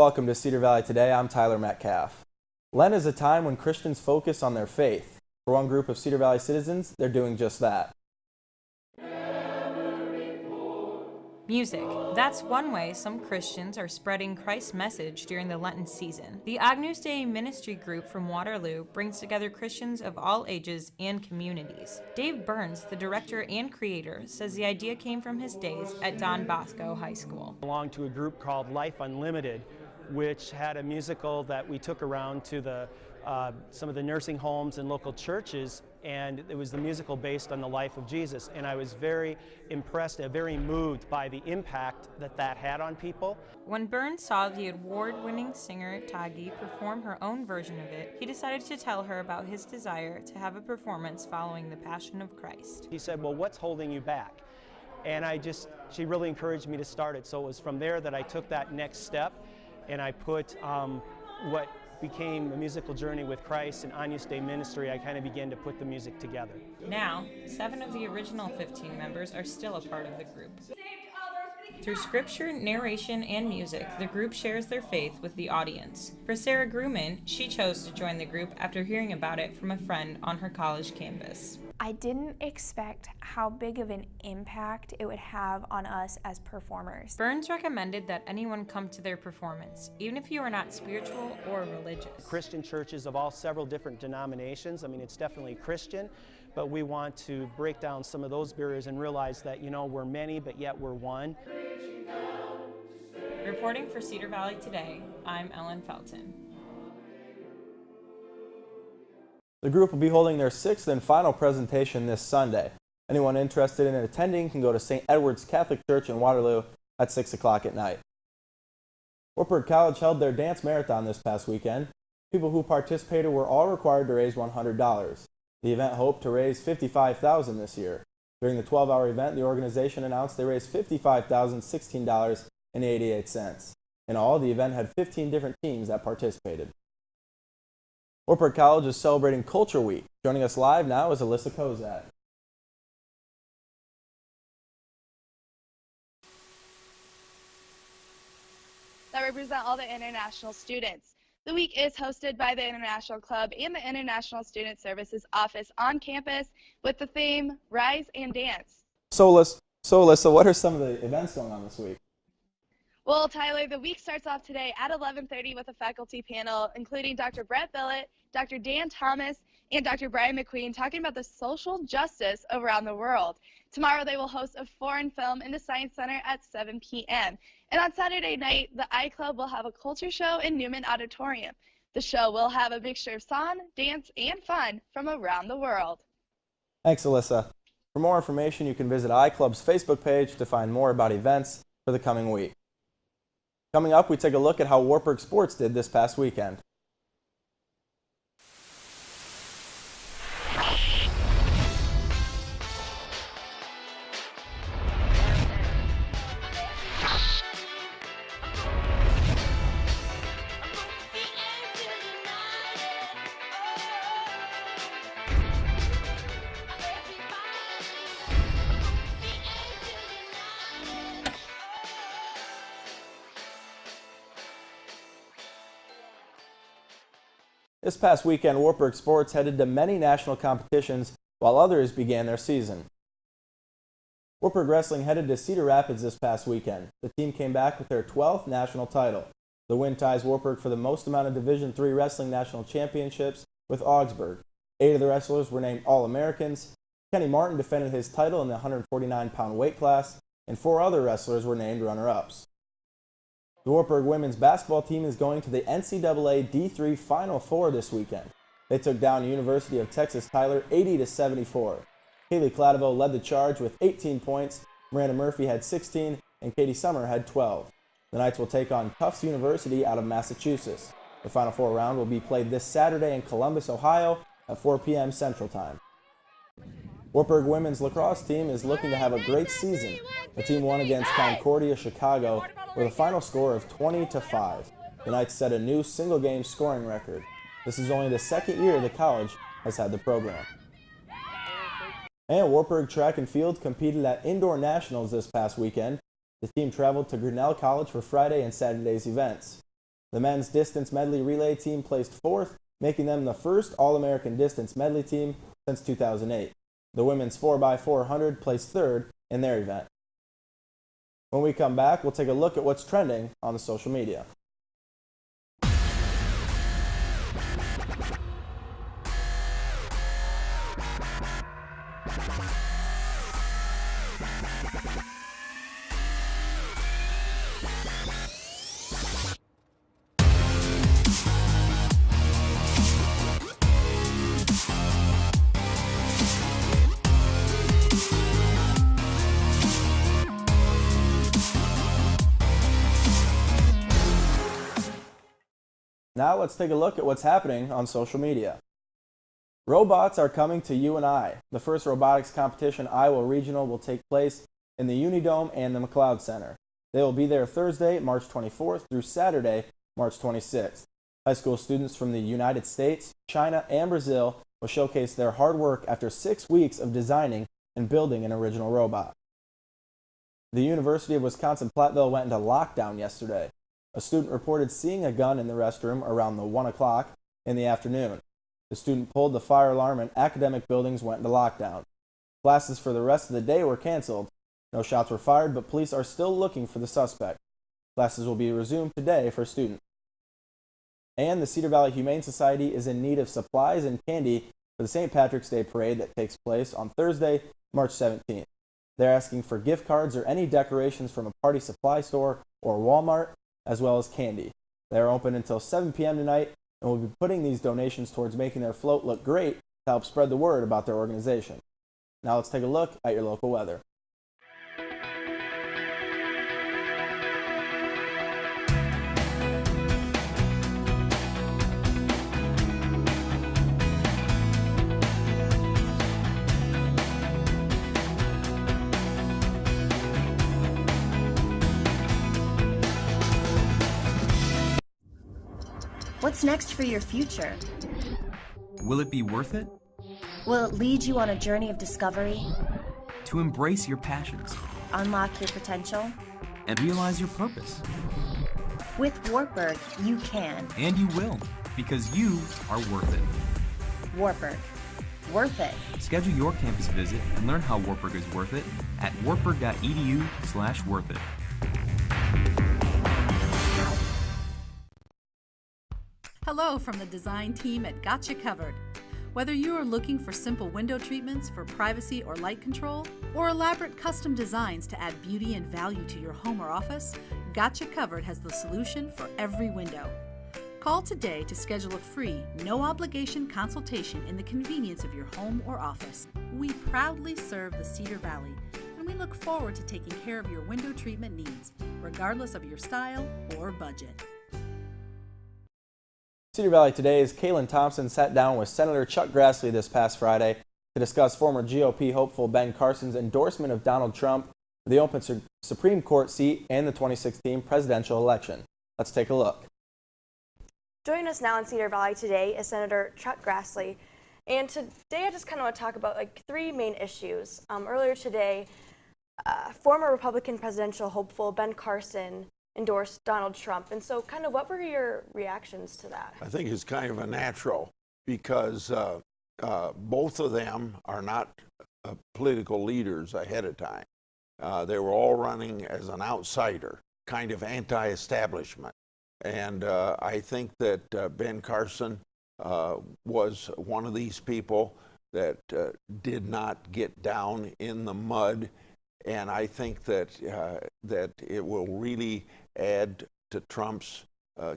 Welcome to Cedar Valley Today. I'm Tyler Metcalf. Lent is a time when Christians focus on their faith. For one group of Cedar Valley citizens, they're doing just that. Music. That's one way some Christians are spreading Christ's message during the Lenten season. The Agnus Dei ministry group from Waterloo brings together Christians of all ages and communities. Dave Burns, the director and creator, says the idea came from his days at Don Bosco High School. I belonged to a group called Life Unlimited, which had a musical that we took around to some of the nursing homes and local churches, and it was the musical based on the life of Jesus. And I was very impressed and very moved by the impact that had on people. When Burns saw the award-winning singer Tagi perform her own version of it, he decided to tell her about his desire to have a performance following the Passion of Christ. He said, "Well, what's holding you back?" And she really encouraged me to start it. So it was from there that I took that next step, and I put what became a musical journey with Christ and Agnus Dei ministry. I kind of began to put the music together. Now, 7 of the original 15 members are still a part of the group. Through scripture, narration, and music, the group shares their faith with the audience. For Sarah Grumman, she chose to join the group after hearing about it from a friend on her college campus. I didn't expect how big of an impact it would have on us as performers. Burns recommended that anyone come to their performance, even if you are not spiritual or religious. Christian churches of several different denominations. I mean, it's definitely Christian, but we want to break down some of those barriers and realize that, we're many, but yet we're one. Reporting for Cedar Valley Today, I'm Ellen Felton. The group will be holding their 6th and final presentation this Sunday. Anyone interested in attending can go to St. Edward's Catholic Church in Waterloo at 6 o'clock at night. Wartburg College held their dance marathon this past weekend. People who participated were all required to raise $100. The event hoped to raise $55,000 this year. During the 12-hour event, the organization announced they raised $55,016.88. In all, the event had 15 different teams that participated. Wartburg College is celebrating Culture Week. Joining us live now is Alyssa Kozak. That represent all the international students. The week is hosted by the International Club and the International Student Services Office on campus with the theme Rise and Dance. So Alyssa, what are some of the events going on this week? Well, Tyler, the week starts off today at 11:30 with a faculty panel, including Dr. Brett Billett, Dr. Dan Thomas, and Dr. Brian McQueen talking about the social justice around the world. Tomorrow they will host a foreign film in the Science Center at 7 p.m. And on Saturday night, the iClub will have a culture show in Newman Auditorium. The show will have a mixture of song, dance, and fun from around the world. Thanks, Alyssa. For more information, you can visit iClub's Facebook page to find more about events for the coming week. Coming up, we take a look at how Wartburg sports did this past weekend. This past weekend, Wartburg sports headed to many national competitions while others began their season. Wartburg wrestling headed to Cedar Rapids this past weekend. The team came back with their 12th national title. The win ties Wartburg for the most amount of Division III wrestling national championships with Augsburg. 8 of the wrestlers were named All-Americans. Kenny Martin defended his title in the 149-pound weight class, and 4 other wrestlers were named runner-ups. The Wartburg women's basketball team is going to the NCAA D3 Final Four this weekend. They took down University of Texas Tyler 80-74. Haley Cladeville led the charge with 18 points, Miranda Murphy had 16, and Katie Summer had 12. The Knights will take on Tufts University out of Massachusetts. The Final Four round will be played this Saturday in Columbus, Ohio at 4 p.m. Central Time. Wartburg women's lacrosse team is looking to have a great season. The team won against Concordia Chicago with a final score of 20-5. The Knights set a new single-game scoring record. This is only the second year the college has had the program. And Wartburg Track and Field competed at Indoor Nationals this past weekend. The team traveled to Grinnell College for Friday and Saturday's events. The men's distance medley relay team placed fourth, making them the first All-American distance medley team since 2008. The women's 4x400 placed third in their event. When we come back, we'll take a look at what's trending on the social media. Now let's take a look at what's happening on social media. Robots are coming to you and I. The first robotics competition Iowa Regional will take place in the Unidome and the McLeod Center. They will be there Thursday, March 24th through Saturday, March 26th. High school students from the United States, China, and Brazil will showcase their hard work after 6 weeks of designing and building an original robot. The University of Wisconsin-Platteville went into lockdown yesterday. A student reported seeing a gun in the restroom around the 1 o'clock in the afternoon. The student pulled the fire alarm and academic buildings went into lockdown. Classes for the rest of the day were canceled. No shots were fired, but police are still looking for the suspect. Classes will be resumed today for students. And the Cedar Valley Humane Society is in need of supplies and candy for the St. Patrick's Day Parade that takes place on Thursday, March 17th. They're asking for gift cards or any decorations from a party supply store or Walmart, as well as candy. They are open until 7 p.m. tonight and will be putting these donations towards making their float look great to help spread the word about their organization. Now let's take a look at your local weather. What's next for your future? Will it be worth it? Will it lead you on a journey of discovery? To embrace your passions Unlock your potential? and realize your purpose. With Wartburg, you can. And you will, because you are worth it. Wartburg. Worth it. Schedule your campus visit and learn how Wartburg is worth it at wartburg.edu/worthit. Hello from the design team at Gotcha Covered. Whether you are looking for simple window treatments for privacy or light control, or elaborate custom designs to add beauty and value to your home or office, Gotcha Covered has the solution for every window. Call today to schedule a free, no-obligation consultation in the convenience of your home or office. We proudly serve the Cedar Valley, and we look forward to taking care of your window treatment needs, regardless of your style or budget. Cedar Valley Today's Kaylin Thompson sat down with Senator Chuck Grassley this past Friday to discuss former GOP hopeful Ben Carson's endorsement of Donald Trump for the open Supreme Court seat and the 2016 presidential election. Let's take a look. Joining us now in Cedar Valley today is Senator Chuck Grassley. And today I just kind of want to talk about three main issues. Earlier today, former Republican presidential hopeful Ben Carson endorsed Donald Trump. And so kind of what were your reactions to that? I think it's kind of a natural because both of them are not political leaders ahead of time. They were all running as an outsider, kind of anti-establishment. And I think that Ben Carson was one of these people that did not get down in the mud. And I think that that it will really add to Trump's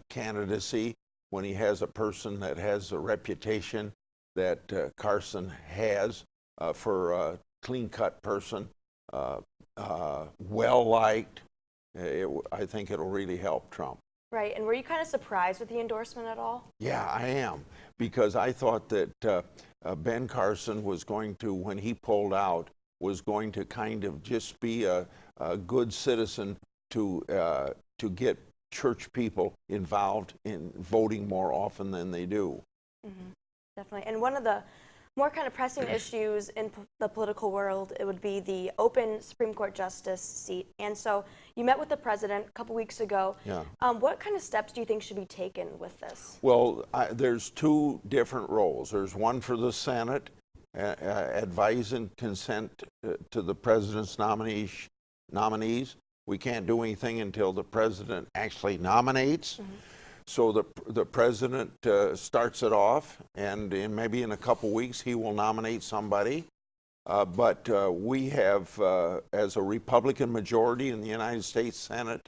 candidacy when he has a person that has a reputation that Carson has for a clean-cut person, well-liked. I think it'll really help Trump. Right, and were you kind of surprised with the endorsement at all? Yeah, I am, because I thought that Ben Carson was going to, when he pulled out, was going to kind of just be a good citizen to get church people involved in voting more often than they do. Mm-hmm. Definitely. And one of the more kind of pressing issues in the political world, it would be the open Supreme Court justice seat. And so you met with the president a couple weeks ago. Yeah. What kind of steps do you think should be taken with this? Well, there's two different roles. There's one for the Senate, advise and consent to the president's nominees. We can't do anything until the president actually nominates. Mm-hmm. So the president starts it off, and maybe in a couple weeks he will nominate somebody. But we have, as a Republican majority in the United States Senate,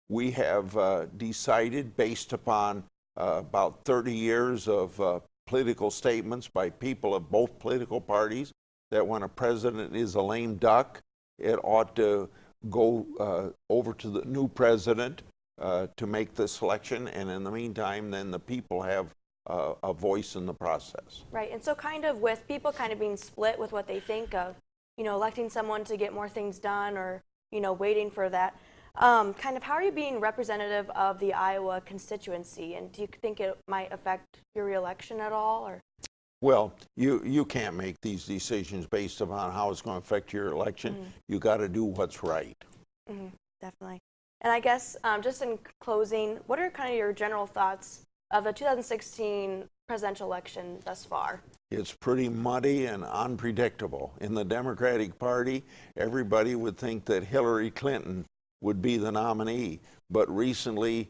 we have decided, based upon about 30 years of political statements by people of both political parties, that when a president is a lame duck, it ought to go over to the new president to make the selection, and in the meantime, then the people have a voice in the process. Right, and so kind of with people kind of being split with what they think of, electing someone to get more things done or, waiting for that, kind of how are you being representative of the Iowa constituency, and do you think it might affect your reelection at all? Or? Well, you can't make these decisions based upon how it's going to affect your election. Mm-hmm. You got to do what's right. Mm-hmm, definitely. And I guess just in closing, what are kind of your general thoughts of the 2016 presidential election thus far? It's pretty muddy and unpredictable. In the Democratic Party, everybody would think that Hillary Clinton would be the nominee, but recently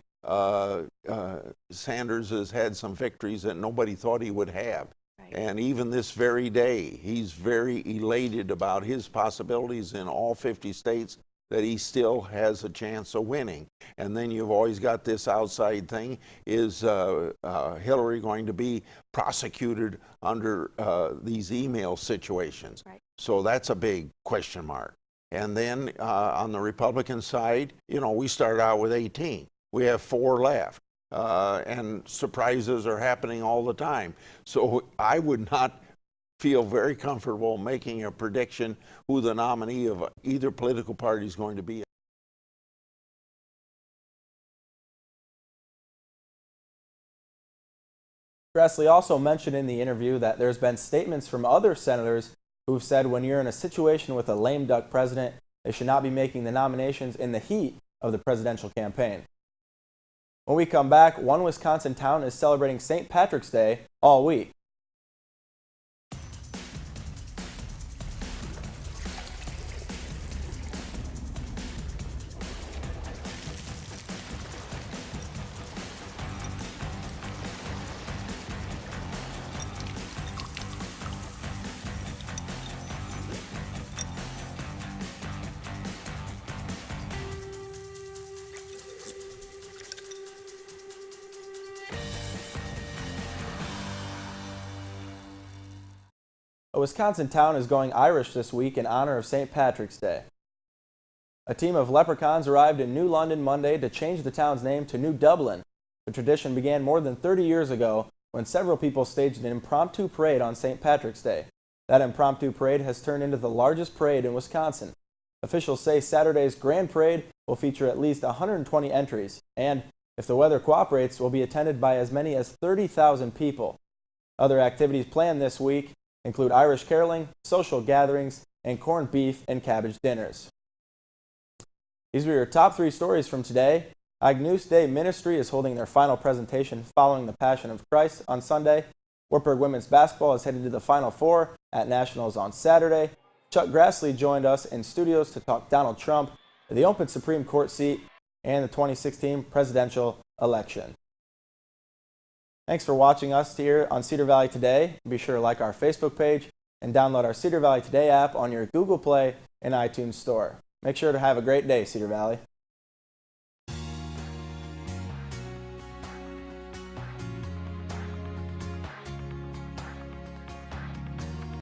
Sanders has had some victories that nobody thought he would have. Right. And even this very day, he's very elated about his possibilities in all 50 states, that he still has a chance of winning. And then you've always got this outside thing, is Hillary going to be prosecuted under these email situations? Right. So that's a big question mark. And then on the Republican side, we started out with 18. We have 4 left. And surprises are happening all the time. So I would not feel very comfortable making a prediction who the nominee of either political party is going to be. Grassley also mentioned in the interview that there's been statements from other senators who've said when you're in a situation with a lame duck president, they should not be making the nominations in the heat of the presidential campaign. When we come back, one Wisconsin town is celebrating St. Patrick's Day all week. A Wisconsin town is going Irish this week in honor of St. Patrick's Day. A team of leprechauns arrived in New London Monday to change the town's name to New Dublin. The tradition began more than 30 years ago when several people staged an impromptu parade on St. Patrick's Day. That impromptu parade has turned into the largest parade in Wisconsin. Officials say Saturday's Grand Parade will feature at least 120 entries, and, if the weather cooperates, will be attended by as many as 30,000 people. Other activities planned this week include Irish caroling, social gatherings, and corned beef and cabbage dinners. These were your top 3 stories from today. Agnus Dei Ministry is holding their final presentation following the Passion of Christ on Sunday. Wartburg women's basketball is headed to the Final Four at Nationals on Saturday. Chuck Grassley joined us in studios to talk Donald Trump, the open Supreme Court seat, and the 2016 presidential election. Thanks for watching us here on Cedar Valley Today. Be sure to like our Facebook page and download our Cedar Valley Today app on your Google Play and iTunes store. Make sure to have a great day, Cedar Valley.